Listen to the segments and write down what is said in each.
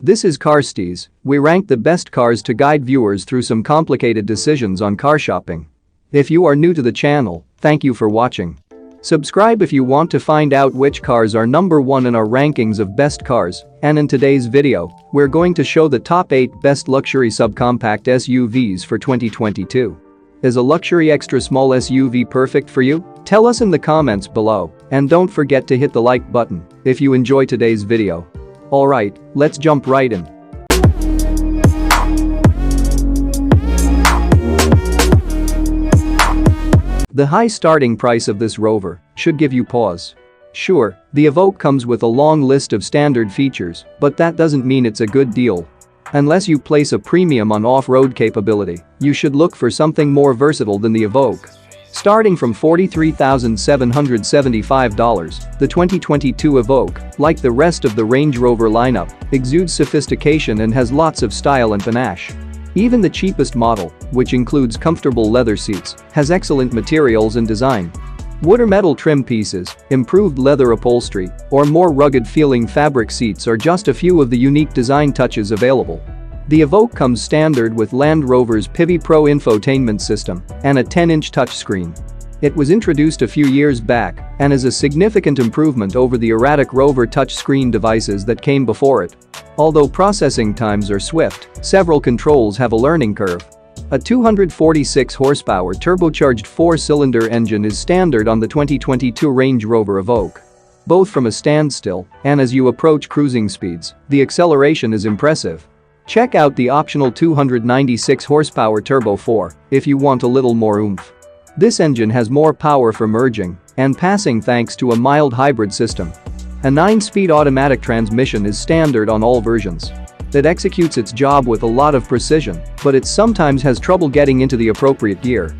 This is Carsteeze. We rank the best cars to guide viewers through some complicated decisions on car shopping. If you are new to the channel, thank you for watching. Subscribe if you want to find out which cars are number 1 in our rankings of best cars, and in today's video, we're going to show the top 8 best luxury subcompact SUVs for 2022. Is a luxury extra small SUV perfect for you? Tell us in the comments below, and don't forget to hit the like button if you enjoy today's video. Alright, let's jump right in. The high starting price of this Rover should give you pause. Sure, the Evoque comes with a long list of standard features, but that doesn't mean it's a good deal. Unless you place a premium on off-road capability, you should look for something more versatile than the Evoque. Starting from $43,775, the 2022 Evoque, like the rest of the Range Rover lineup, exudes sophistication and has lots of style and panache. Even the cheapest model, which includes comfortable leather seats, has excellent materials and design. Wood or metal trim pieces, improved leather upholstery, or more rugged-feeling fabric seats are just a few of the unique design touches available. The Evoque comes standard with Land Rover's Pivi Pro infotainment system and a 10-inch touchscreen. It was introduced a few years back and is a significant improvement over the erratic Rover touchscreen devices that came before it. Although processing times are swift, several controls have a learning curve. A 246 horsepower turbocharged 4-cylinder engine is standard on the 2022 Range Rover Evoque. Both from a standstill and as you approach cruising speeds, the acceleration is impressive. Check out the optional 296 horsepower Turbo 4 if you want a little more oomph. This engine has more power for merging and passing thanks to a mild hybrid system. A 9-speed automatic transmission is standard on all versions. It executes its job with a lot of precision, but it sometimes has trouble getting into the appropriate gear.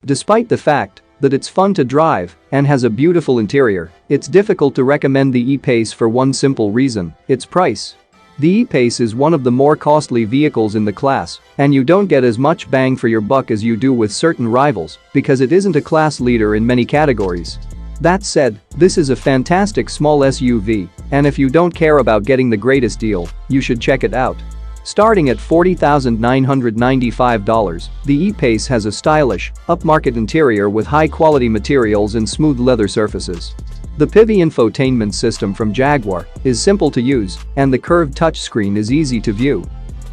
Despite the fact that it's fun to drive and has a beautiful interior, it's difficult to recommend the E-Pace for one simple reason: its price. The E-Pace is one of the more costly vehicles in the class, and you don't get as much bang for your buck as you do with certain rivals because it isn't a class leader in many categories. That said, this is a fantastic small SUV, and if you don't care about getting the greatest deal, you should check it out. Starting at $40,995, the E-Pace has a stylish, upmarket interior with high-quality materials and smooth leather surfaces. The Pivi infotainment system from Jaguar is simple to use, and the curved touchscreen is easy to view.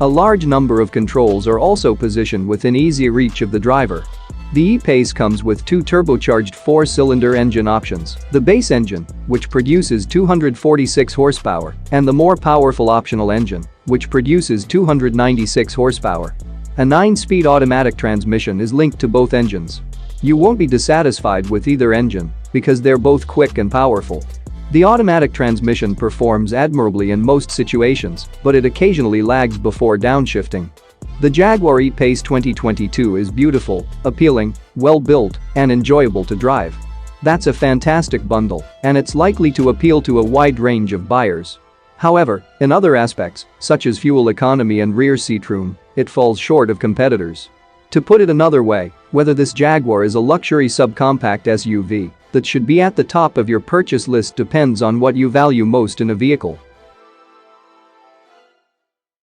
A large number of controls are also positioned within easy reach of the driver. The E-Pace comes with 2 turbocharged 4-cylinder engine options: the base engine, which produces 246 horsepower, and the more powerful optional engine, which produces 296 horsepower. A 9-speed automatic transmission is linked to both engines. You won't be dissatisfied with either engine because they're both quick and powerful. The automatic transmission performs admirably in most situations, but it occasionally lags before downshifting. The Jaguar E-Pace 2022 is beautiful, appealing, well-built, and enjoyable to drive. That's a fantastic bundle, and it's likely to appeal to a wide range of buyers. However, in other aspects, such as fuel economy and rear seat room, it falls short of competitors. To put it another way, whether this Jaguar is a luxury subcompact SUV that should be at the top of your purchase list depends on what you value most in a vehicle.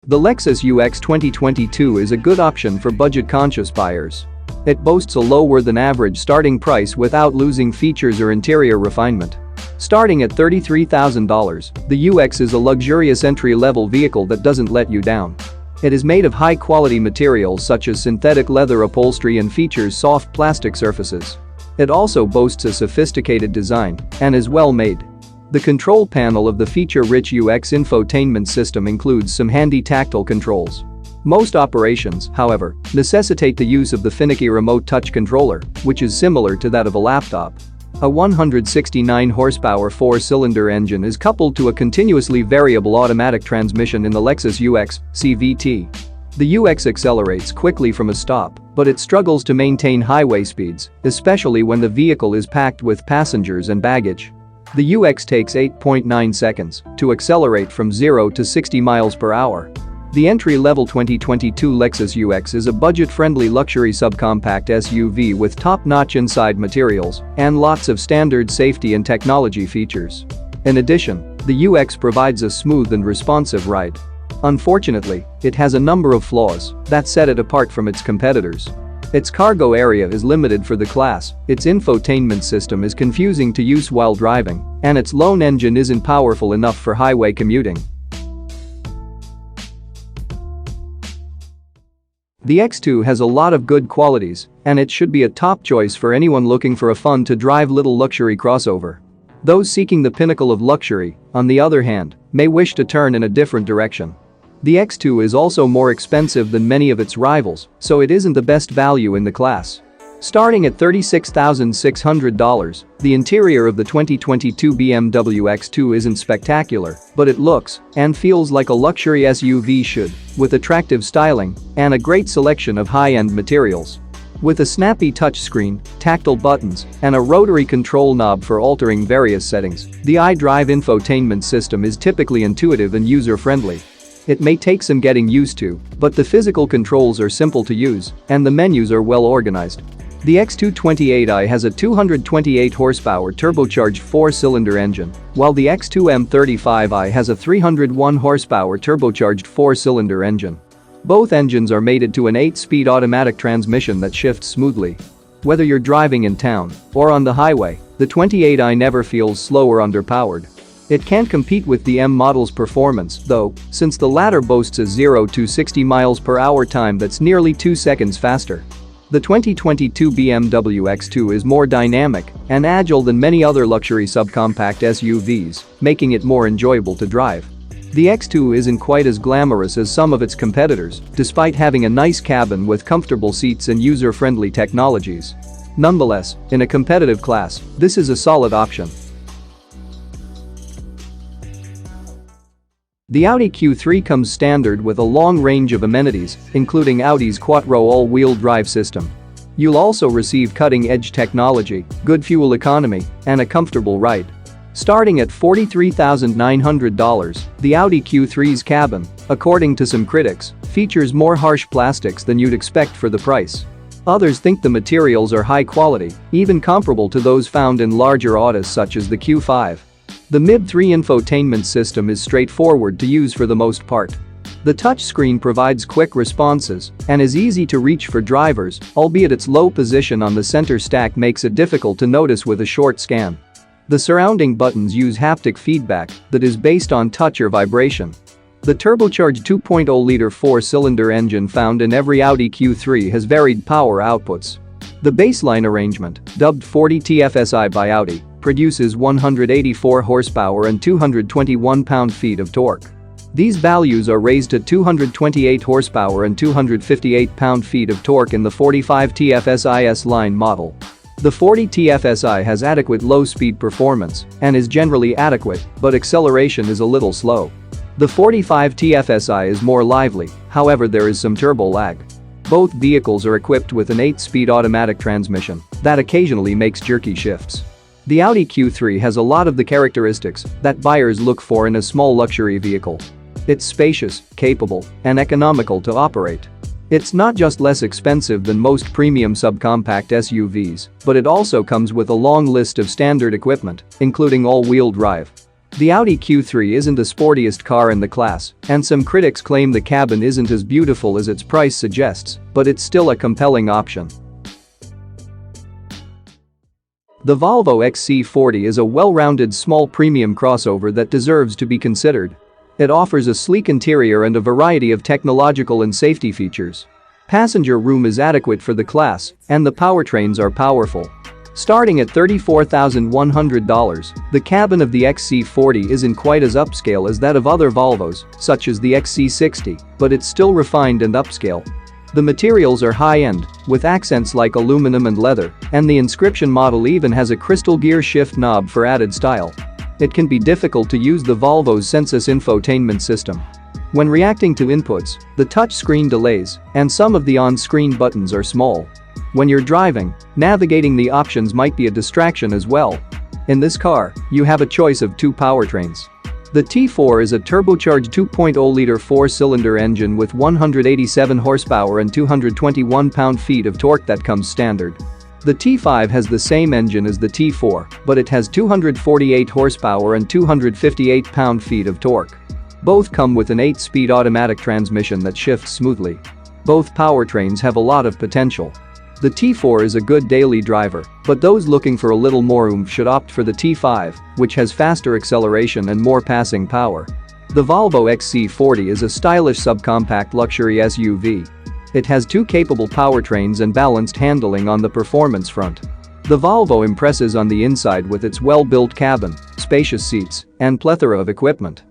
The Lexus UX 2022 is a good option for budget-conscious buyers. It boasts a lower-than-average starting price without losing features or interior refinement. Starting at $33,000, the UX is a luxurious entry-level vehicle that doesn't let you down. It is made of high-quality materials such as synthetic leather upholstery and features soft plastic surfaces. It also boasts a sophisticated design and is well-made. The control panel of the feature-rich UX infotainment system includes some handy tactile controls. Most operations, however, necessitate the use of the finicky remote touch controller, which is similar to that of a laptop. A 169 horsepower 4-cylinder engine is coupled to a continuously variable automatic transmission in the Lexus UX CVT. The UX accelerates quickly from a stop, but it struggles to maintain highway speeds, especially when the vehicle is packed with passengers and baggage. The UX takes 8.9 seconds to accelerate from 0 to 60 miles per hour. The entry-level 2022 Lexus UX is a budget-friendly luxury subcompact SUV with top-notch inside materials and lots of standard safety and technology features. In addition, the UX provides a smooth and responsive ride. Unfortunately, it has a number of flaws that set it apart from its competitors. Its cargo area is limited for the class, its infotainment system is confusing to use while driving, and its lone engine isn't powerful enough for highway commuting. The X2 has a lot of good qualities, and it should be a top choice for anyone looking for a fun-to-drive little luxury crossover. Those seeking the pinnacle of luxury, on the other hand, may wish to turn in a different direction. The X2 is also more expensive than many of its rivals, so it isn't the best value in the class. Starting at $36,600, the interior of the 2022 BMW X2 isn't spectacular, but it looks and feels like a luxury SUV should, with attractive styling and a great selection of high-end materials. With a snappy touchscreen, tactile buttons, and a rotary control knob for altering various settings, the iDrive infotainment system is typically intuitive and user-friendly. It may take some getting used to, but the physical controls are simple to use, and the menus are well organized. The X228i has a 228 horsepower turbocharged 4-cylinder engine, while the X2M35i has a 301 horsepower turbocharged 4-cylinder engine. Both engines are mated to an 8-speed automatic transmission that shifts smoothly. Whether you're driving in town or on the highway, the 28i never feels slow or underpowered. It can't compete with the M model's performance, though, since the latter boasts a 0 to 60 miles per hour time that's nearly 2 seconds faster. The 2022 BMW X2 is more dynamic and agile than many other luxury subcompact SUVs, making it more enjoyable to drive. The X2 isn't quite as glamorous as some of its competitors, despite having a nice cabin with comfortable seats and user-friendly technologies. Nonetheless, in a competitive class, this is a solid option. The Audi Q3 comes standard with a long range of amenities, including Audi's Quattro all-wheel drive system. You'll also receive cutting-edge technology, good fuel economy, and a comfortable ride. Starting at $43,900, the Audi Q3's cabin, according to some critics, features more harsh plastics than you'd expect for the price. Others think the materials are high quality, even comparable to those found in larger Audis such as the Q5. The MIB3 infotainment system is straightforward to use for the most part. The touchscreen provides quick responses and is easy to reach for drivers, albeit its low position on the center stack makes it difficult to notice with a short scan. The surrounding buttons use haptic feedback that is based on touch or vibration. The turbocharged 2.0-liter 4-cylinder engine found in every Audi Q3 has varied power outputs. The baseline arrangement, dubbed 40 TFSI by Audi, produces 184 horsepower and 221 pound-feet of torque. These values are raised to 228 horsepower and 258 pound-feet of torque in the 45 TFSI S-Line model. The 40 TFSI has adequate low-speed performance and is generally adequate, but acceleration is a little slow. The 45 TFSI is more lively, however there is some turbo lag. Both vehicles are equipped with an 8-speed automatic transmission that occasionally makes jerky shifts. The Audi Q3 has a lot of the characteristics that buyers look for in a small luxury vehicle. It's spacious, capable, and economical to operate. It's not just less expensive than most premium subcompact SUVs, but it also comes with a long list of standard equipment, including all-wheel drive. The Audi Q3 isn't the sportiest car in the class, and some critics claim the cabin isn't as beautiful as its price suggests, but it's still a compelling option. The Volvo XC40 is a well-rounded small premium crossover that deserves to be considered. It offers a sleek interior and a variety of technological and safety features. Passenger room is adequate for the class, and the powertrains are powerful. Starting at $34,100, the cabin of the XC40 isn't quite as upscale as that of other Volvos, such as the XC60, but it's still refined and upscale. The materials are high-end, with accents like aluminum and leather, and the inscription model even has a crystal gear shift knob for added style. It can be difficult to use the Volvo's Sensus infotainment system. When reacting to inputs, the touchscreen delays, and some of the on-screen buttons are small. When you're driving, navigating the options might be a distraction as well. In this car, you have a choice of two powertrains. The T4 is a turbocharged 2.0-liter 4-cylinder engine with 187 horsepower and 221 pound-feet of torque that comes standard. The T5 has the same engine as the T4, but it has 248 horsepower and 258 pound-feet of torque. Both come with an 8-speed automatic transmission that shifts smoothly. Both powertrains have a lot of potential. The T4 is a good daily driver, but those looking for a little more oomph should opt for the T5, which has faster acceleration and more passing power. The Volvo XC40 is a stylish subcompact luxury SUV. It has two capable powertrains and balanced handling on the performance front. The Volvo impresses on the inside with its well-built cabin, spacious seats, and plethora of equipment.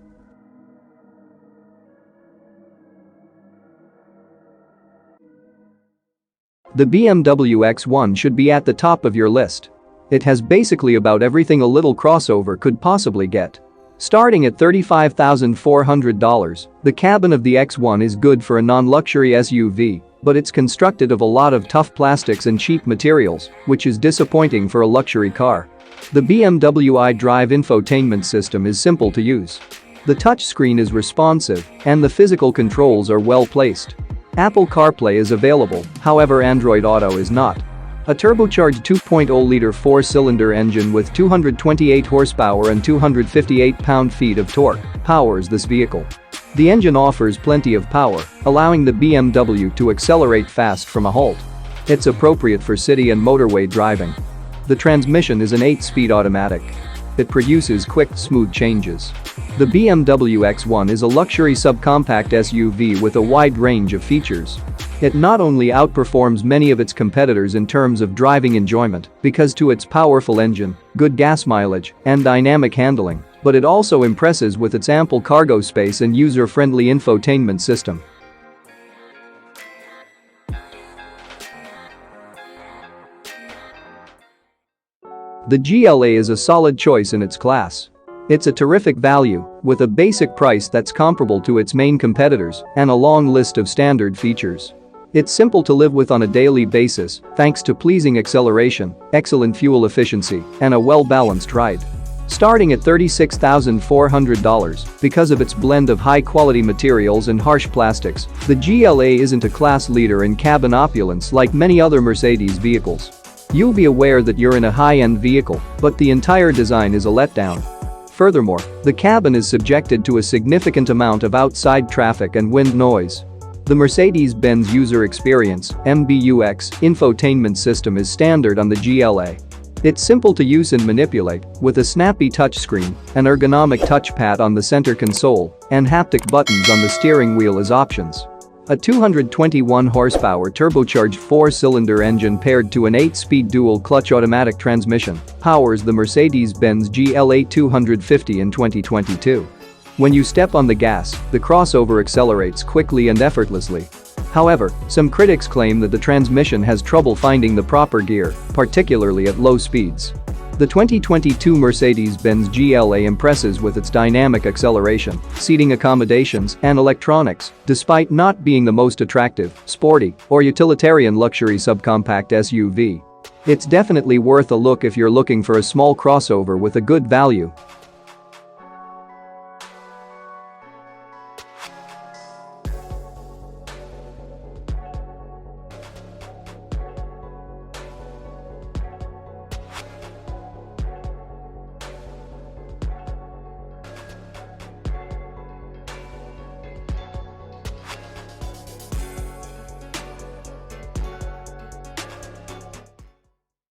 The BMW X1 should be at the top of your list. It has basically about everything a little crossover could possibly get. Starting at $35,400, the cabin of the X1 is good for a non-luxury SUV, but it's constructed of a lot of tough plastics and cheap materials, which is disappointing for a luxury car. The BMW iDrive infotainment system is simple to use. The touchscreen is responsive, and the physical controls are well placed. Apple CarPlay is available, however Android Auto is not. A turbocharged 2.0-liter four-cylinder engine with 228 horsepower and 258 pound-feet of torque powers this vehicle. The engine offers plenty of power, allowing the BMW to accelerate fast from a halt. It's appropriate for city and motorway driving. The transmission is an 8-speed automatic. It produces quick, smooth changes. The BMW X1 is a luxury subcompact SUV with a wide range of features. It not only outperforms many of its competitors in terms of driving enjoyment because to its powerful engine, good gas mileage, and dynamic handling, but it also impresses with its ample cargo space and user-friendly infotainment system. The GLA is a solid choice in its class. It's a terrific value, with a basic price that's comparable to its main competitors and a long list of standard features. It's simple to live with on a daily basis, thanks to pleasing acceleration, excellent fuel efficiency, and a well-balanced ride. Starting at $36,400, because of its blend of high-quality materials and harsh plastics, the GLA isn't a class leader in cabin opulence like many other Mercedes vehicles. You'll be aware that you're in a high-end vehicle, but the entire design is a letdown. Furthermore, the cabin is subjected to a significant amount of outside traffic and wind noise. The Mercedes-Benz User Experience (MBUX) infotainment system is standard on the GLA. It's simple to use and manipulate, with a snappy touchscreen, an ergonomic touchpad on the center console, and haptic buttons on the steering wheel as options. A 221 horsepower turbocharged four-cylinder engine paired to an 8-speed dual-clutch automatic transmission powers the Mercedes-Benz GLA 250 in 2022. When you step on the gas, the crossover accelerates quickly and effortlessly. However, some critics claim that the transmission has trouble finding the proper gear, particularly at low speeds. The 2022 Mercedes-Benz GLA impresses with its dynamic acceleration, seating accommodations, and electronics, despite not being the most attractive, sporty, or utilitarian luxury subcompact SUV. It's definitely worth a look if you're looking for a small crossover with a good value.